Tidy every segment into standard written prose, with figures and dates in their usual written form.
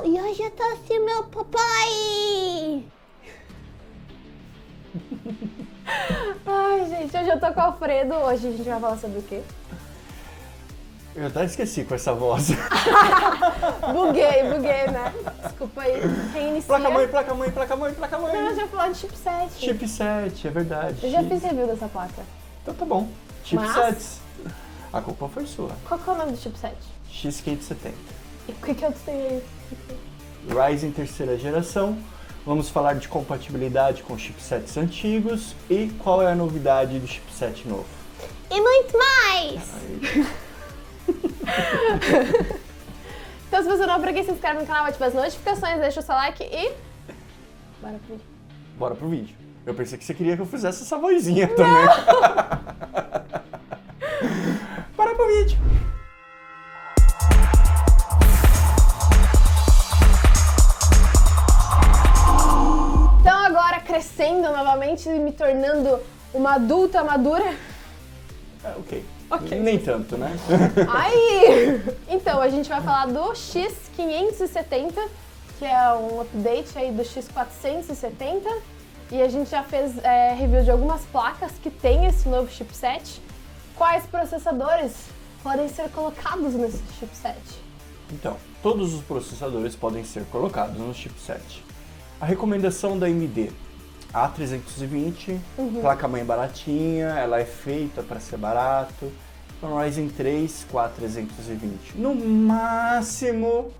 e hoje eu trouxe meu papai! Ai, gente, hoje eu tô com o Alfredo. Hoje a gente vai falar sobre o quê? Eu até esqueci com essa voz. Buguei, né? Desculpa aí, reinicia. Placa-mãe. Não, eu já falar de chipset. Chipset, é verdade. Eu já fiz review dessa placa. Então tá bom. Chipsets. A culpa foi sua. Qual que é o nome do chipset? X570. E o que eu tenho aí? Ryzen terceira geração. Vamos falar de compatibilidade com chipsets antigos e qual é a novidade do chipset novo. E muito mais! Então, se você não é por aqui, se inscreve no canal, ativa as notificações, deixa o seu like e... Bora pro vídeo. Bora pro vídeo. Eu pensei que você queria que eu fizesse essa vozinha também. Bora pro vídeo. Então agora, crescendo novamente e me tornando uma adulta madura... Ok. Ok. Nem tanto, né? Aí! Então, a gente vai falar do X570, que é um update aí do X470. E a gente já fez review de algumas placas que tem esse novo chipset. Quais processadores podem ser colocados nesse chipset? Então, todos os processadores podem ser colocados no chipset. A recomendação da AMD, A320, placa-mãe baratinha, ela é feita para ser barato. Um Ryzen 3 4320. No máximo,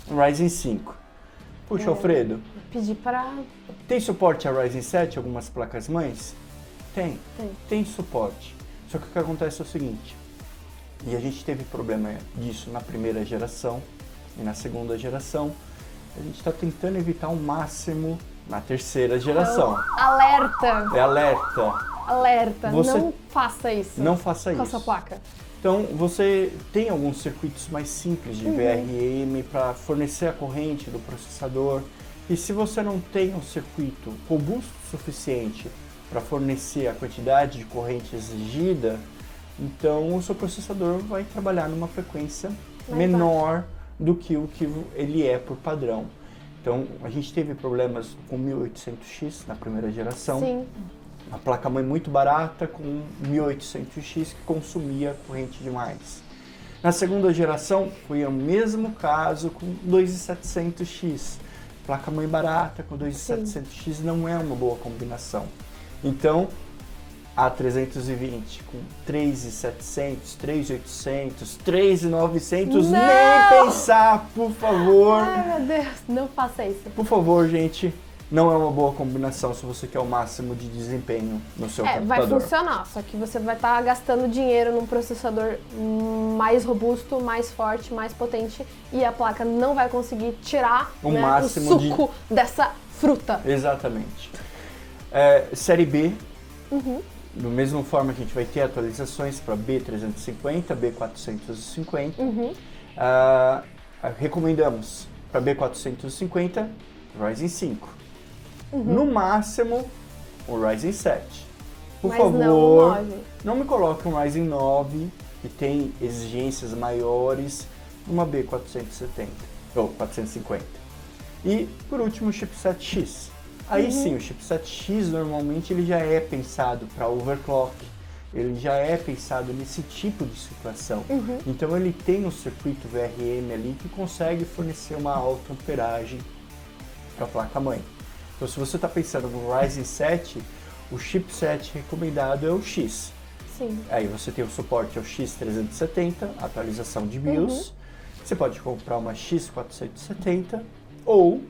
um Ryzen 5. Puxa, Alfredo, Pedir para... tem suporte a Ryzen 7, algumas placas-mães? Tem suporte. Só que o que acontece é o seguinte, e a gente teve problema disso na primeira geração e na segunda geração, a gente está tentando evitar ao máximo na terceira geração. Alerta! É alerta. Alerta! Você- Não faça isso. Não faça Com isso. essa placa. Então, você tem alguns circuitos mais simples de VRM para fornecer a corrente do processador. E se você não tem um circuito robusto o suficiente para fornecer a quantidade de corrente exigida, então o seu processador vai trabalhar numa frequência menor do que o que ele é por padrão. Então, a gente teve problemas com 1800X na primeira geração. Sim. Uma placa-mãe muito barata com 1800X que consumia corrente demais. Na segunda geração foi o mesmo caso com 2700X. Placa-mãe barata com 2700X não é uma boa combinação. Então, a 320 com 3700, 3800, 3900, nem pensar, por favor. Ai, meu Deus, não faça isso. Por favor, gente. Não é uma boa combinação se você quer o máximo de desempenho no seu computador. Vai funcionar, só que você vai estar gastando dinheiro num processador mais robusto, mais forte, mais potente e a placa não vai conseguir tirar O o máximo suco dessa fruta. Exatamente. Série B, da mesma forma que a gente vai ter atualizações para B350, B450. Recomendamos para B450 Ryzen 5. No máximo, o Ryzen 7. Por Mas favor, não o 9. não me coloque um Ryzen 9 que tem exigências maiores numa B470 ou 450. E, por último, o chipset X. Aí sim, o chipset X normalmente ele já é pensado para overclock, ele já é pensado nesse tipo de situação. Então ele tem um circuito VRM ali que consegue fornecer uma alta amperagem para a placa-mãe. Então se você está pensando no Ryzen 7, o chipset recomendado é o X. Sim. Aí você tem o suporte ao X370, atualização de BIOS. Você pode comprar uma X470 ou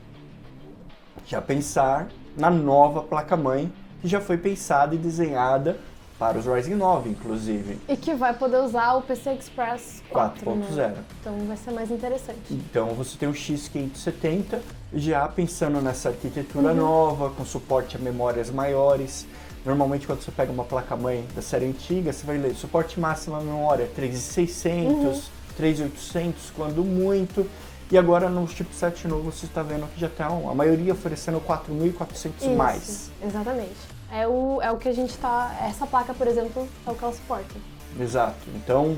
já pensar na nova placa-mãe que já foi pensada e desenhada para os Ryzen 9, inclusive. E que vai poder usar o PCI Express 4.0. 4.0. Então vai ser mais interessante. Então você tem o X570 já pensando nessa arquitetura nova, com suporte a memórias maiores. Normalmente quando você pega uma placa-mãe da série antiga, você vai ler suporte máximo à memória 3600, 3800, quando muito. E agora no chipset novo você está vendo que já está a maioria oferecendo 4400 mais. Exatamente. É o que a gente tá... Essa placa, por exemplo, é o que ela suporta. Exato. Então,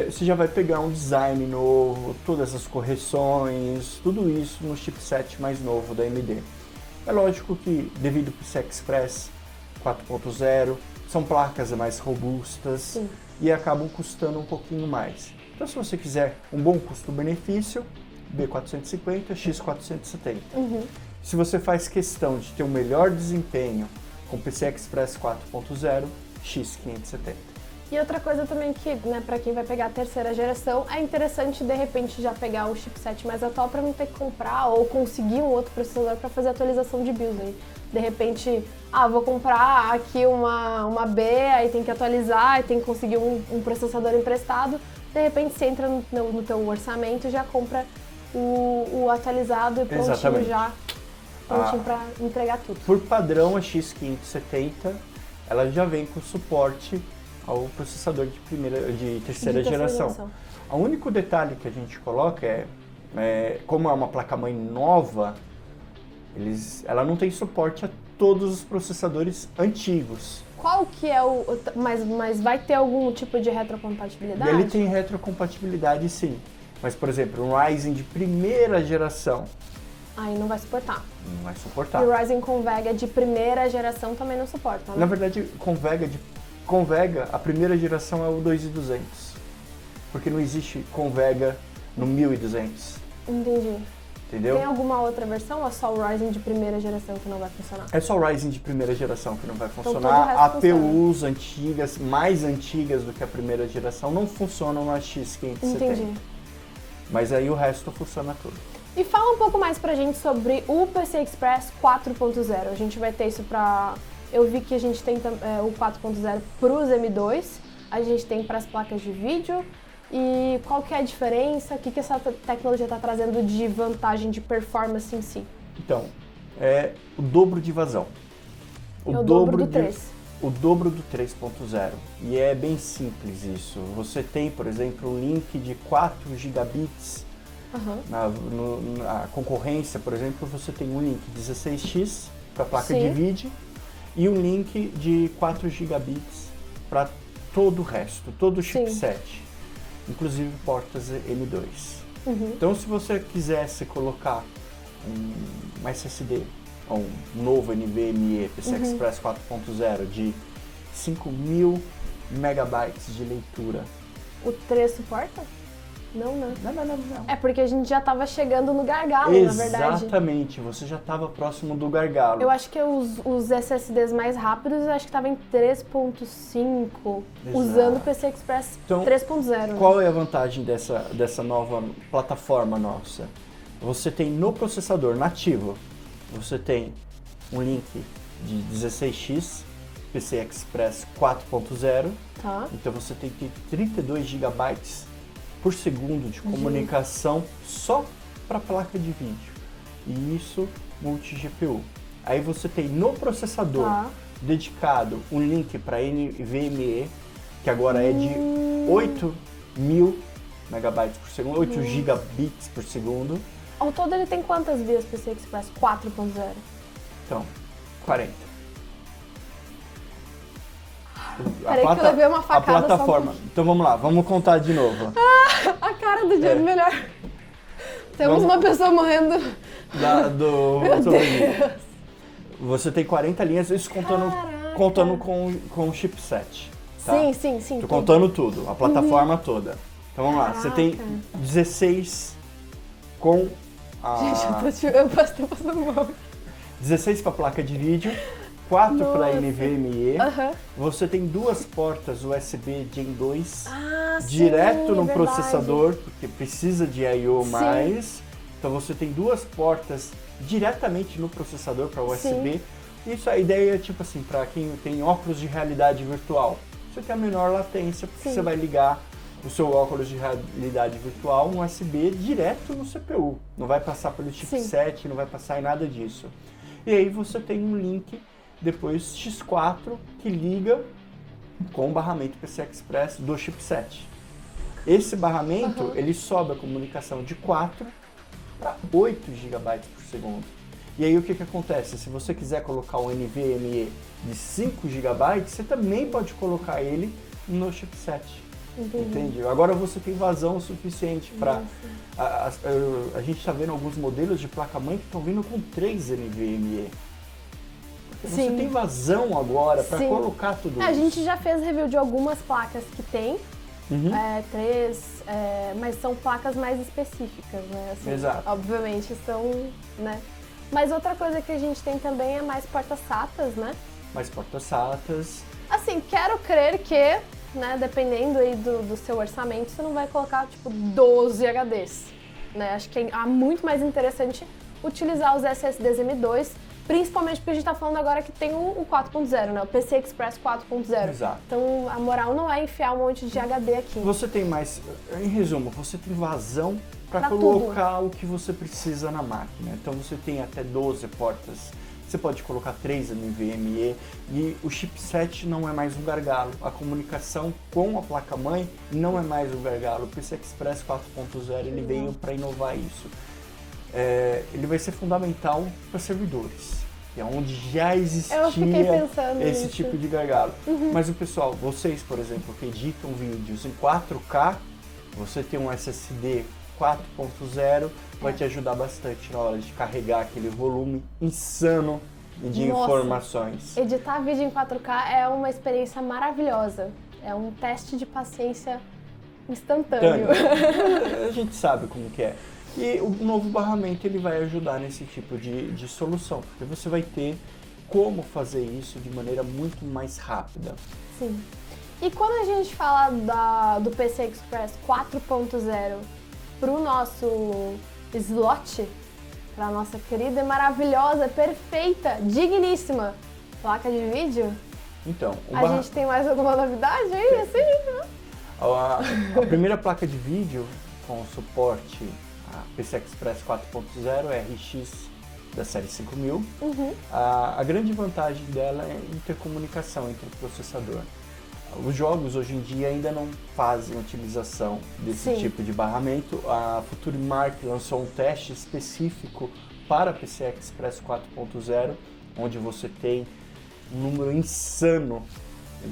você já vai pegar um design novo, todas as correções, tudo isso no chipset mais novo da AMD. É lógico que, devido ao PCI Express 4.0, são placas mais robustas. Sim. E acabam custando um pouquinho mais. Então, se você quiser um bom custo-benefício, B450, X470. Se você faz questão de ter um melhor desempenho com PCI Express 4.0, X570. E outra coisa também que, né, para quem vai pegar a terceira geração, é interessante de repente já pegar o chipset mais atual para não ter que comprar ou conseguir um outro processador para fazer atualização de BIOS aí. De repente, vou comprar aqui uma B, aí tem que atualizar, aí tem que conseguir um processador emprestado. De repente você entra no teu orçamento e já compra o atualizado e prontinho. Exatamente. Já, prontinho para entregar tudo. Por padrão, a X570 ela já vem com suporte ao processador de terceira geração. O único detalhe que a gente coloca como é uma placa-mãe nova, ela não tem suporte a todos os processadores antigos. Qual que é mas vai ter algum tipo de retrocompatibilidade? E ele tem retrocompatibilidade, sim. Mas, por exemplo, um Ryzen de primeira geração, aí não vai suportar. não vai suportar. E o Ryzen com Vega de primeira geração também não suporta, né? Na verdade, com Vega, a primeira geração é o 2200. Porque não existe com Vega no 1200. Entendi. Entendeu? Tem alguma outra versão ou é só o Ryzen de primeira geração que não vai funcionar? É só o Ryzen de primeira geração que não vai todo o funcionar. resto APUs antigas, mais antigas do que a primeira geração, não funcionam na X570. Entendi. Mas aí o resto funciona tudo. E fala um pouco mais pra gente sobre o PCI Express 4.0. A gente vai ter isso pra... Eu vi que a gente tem o 4.0 pros M2, a gente tem para as placas de vídeo. E qual que é a diferença? O que essa tecnologia está trazendo de vantagem de performance em si? Então, é o dobro de vazão. É o dobro do 3. O dobro do 3.0. E é bem simples isso. Você tem, por exemplo, um link de 4 gigabits. Na concorrência, por exemplo, você tem um link 16x para a placa de vídeo e um link de 4 gigabits para todo o resto, todo o chipset. Inclusive portas M2. Então, se você quisesse colocar um SSD, ou um novo NVMe PCI Express 4.0 de 5.000 megabytes de leitura. O 3 suporta? Não. Não. É porque a gente já estava chegando no gargalo, na verdade. Exatamente, você já estava próximo do gargalo. Eu acho que os SSDs mais rápidos, eu acho que estava em 3.5, usando o PCI Express então, 3.0. Qual é a vantagem dessa nova plataforma nossa? Você tem no processador nativo, você tem um link de 16x, PCI Express 4.0, então você tem que 32 GB por segundo de comunicação só para a placa de vídeo. E isso multi-GPU. Aí você tem no processador dedicado um link para NVMe, que agora é de 8.000 megabytes por segundo, 8 gigabits por segundo. Ao todo ele tem quantas vias PCI Express 4.0? Então, 40. Peraí que eu levei uma facada. A plataforma. Então vamos lá, vamos contar de novo. A cara do Diego melhor. Temos uma pessoa morrendo. Meu Deus. Você tem 40 linhas, isso contando com o chipset. Tá? Sim. Tô contando tudo, a plataforma toda. Então vamos lá, você tem 16 com a... Gente, eu estou passando mal. 16 para a placa de vídeo, 4 para NVMe. Você tem duas portas USB Gen 2 direto no processador, porque precisa de I/O mais. Então você tem duas portas diretamente no processador para USB. Isso a ideia é tipo assim, para quem tem óculos de realidade virtual. Você tem a menor latência, porque você vai ligar o seu óculos de realidade virtual, um USB direto no CPU. Não vai passar pelo chipset, não vai passar em nada disso. E aí você tem um link depois X4 que liga com o barramento PCI Express do chipset. Esse barramento, ele sobe a comunicação de 4 para 8 GB por segundo. E aí o que acontece? Se você quiser colocar um NVMe de 5 GB, você também pode colocar ele no chipset. Entende? Agora você tem vazão suficiente para... A gente está vendo alguns modelos de placa-mãe que estão vindo com 3 NVMe. Você Sim. tem vazão agora para Sim. colocar tudo A isso. gente já fez review de algumas placas que tem, Uhum. 3, mas são placas mais específicas, né? Assim, Exato. Obviamente são, né? Mas outra coisa que a gente tem também é mais portas-SATAs, né? Mais portas-SATAs. Assim, quero crer que, né, dependendo aí do seu orçamento, você não vai colocar, tipo, 12 HDs, né? Acho que é muito mais interessante utilizar os SSDs M2, principalmente porque a gente tá falando agora que tem o 4.0, né? O PCI Express 4.0. Exato. Então, a moral não é enfiar um monte de HD aqui. Você tem mais, em resumo, você tem vazão para Pra colocar o que você precisa na máquina. Então você tem até 12 portas. Você pode colocar 3 NVMe e o chipset não é mais um gargalo. A comunicação com a placa-mãe não é mais um gargalo. O PCI Express 4.0 ele veio para inovar isso. Ele vai ser fundamental para servidores, que é onde já existia Eu fiquei pensando esse nisso. tipo de gargalo. Mas o pessoal, vocês, por exemplo, que editam vídeos em 4K, você tem um SSD 4.0, vai te ajudar bastante na hora de carregar aquele volume insano de Nossa. informações. Editar vídeo em 4K é uma experiência maravilhosa. É um teste de paciência instantâneo. A gente sabe como que é. E o novo barramento ele vai ajudar nesse tipo de solução, porque você vai ter como fazer isso de maneira muito mais rápida. Sim. E quando a gente fala do PCI Express 4.0 para o nosso slot, para a nossa querida, maravilhosa, perfeita, digníssima placa de vídeo, Então, a gente tem mais alguma novidade aí, assim? a primeira placa de vídeo com suporte a PCI Express 4.0 é RX da série 5000. A grande vantagem dela é a intercomunicação entre o processador. Os jogos hoje em dia ainda não fazem utilização desse Sim. tipo de barramento. A FutureMark lançou um teste específico para PCI Express 4.0, onde você tem um número insano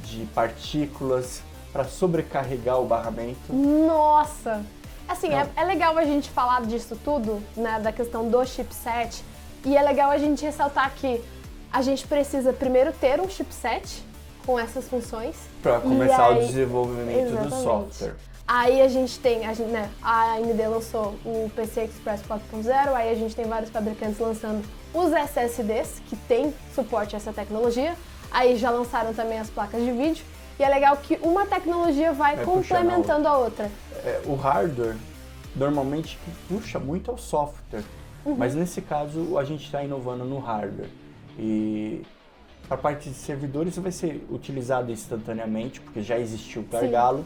de partículas para sobrecarregar o barramento. Nossa! Assim, Não. é legal a gente falar disso tudo, né, da questão do chipset, e é legal a gente ressaltar que a gente precisa primeiro ter um chipset com essas funções. Para começar aí- o desenvolvimento do Exatamente. software. Aí a gente tem, a AMD lançou o PCI Express 4.0, aí a gente tem vários fabricantes lançando os SSDs, que tem suporte a essa tecnologia, aí já lançaram também as placas de vídeo, e é legal que uma tecnologia vai Vai puxando a complementando a outra. O hardware normalmente puxa muito ao software, mas nesse caso a gente está inovando no hardware. E a parte de servidores vai ser utilizado instantaneamente, porque já existiu o gargalo,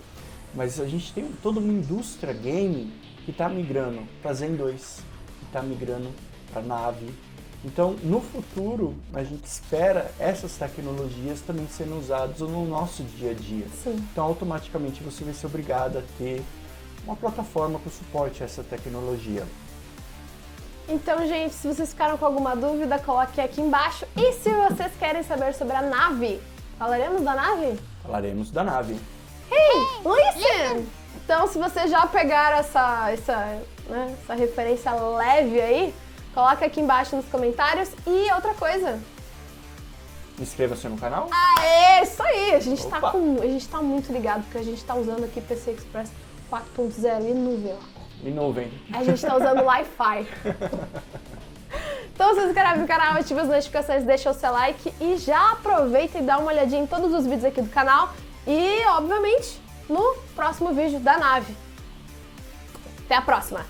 mas a gente tem toda uma indústria gaming que está migrando para Zen 2, que está migrando para Navi. Então, no futuro, a gente espera essas tecnologias também sendo usadas no nosso dia a dia. Sim. Então, automaticamente você vai ser obrigado a ter uma plataforma com suporte a essa tecnologia. Então, gente, se vocês ficaram com alguma dúvida, coloque aqui embaixo. E se vocês querem saber sobre a Navi, falaremos da Navi? Falaremos da Navi. Hey, listen! Então, se vocês já pegaram essa referência leve aí, coloca aqui embaixo nos comentários. E outra coisa. Inscreva-se no canal. Aê, isso aí! A gente Opa. tá muito ligado, porque a gente tá usando aqui PCI Express 4.0 e nuvem. E nuvem. A gente tá usando Wi-Fi. Então se inscreve no canal, ativa as notificações, deixa o seu like e já aproveita e dá uma olhadinha em todos os vídeos aqui do canal e, obviamente, no próximo vídeo da Navi. Até a próxima!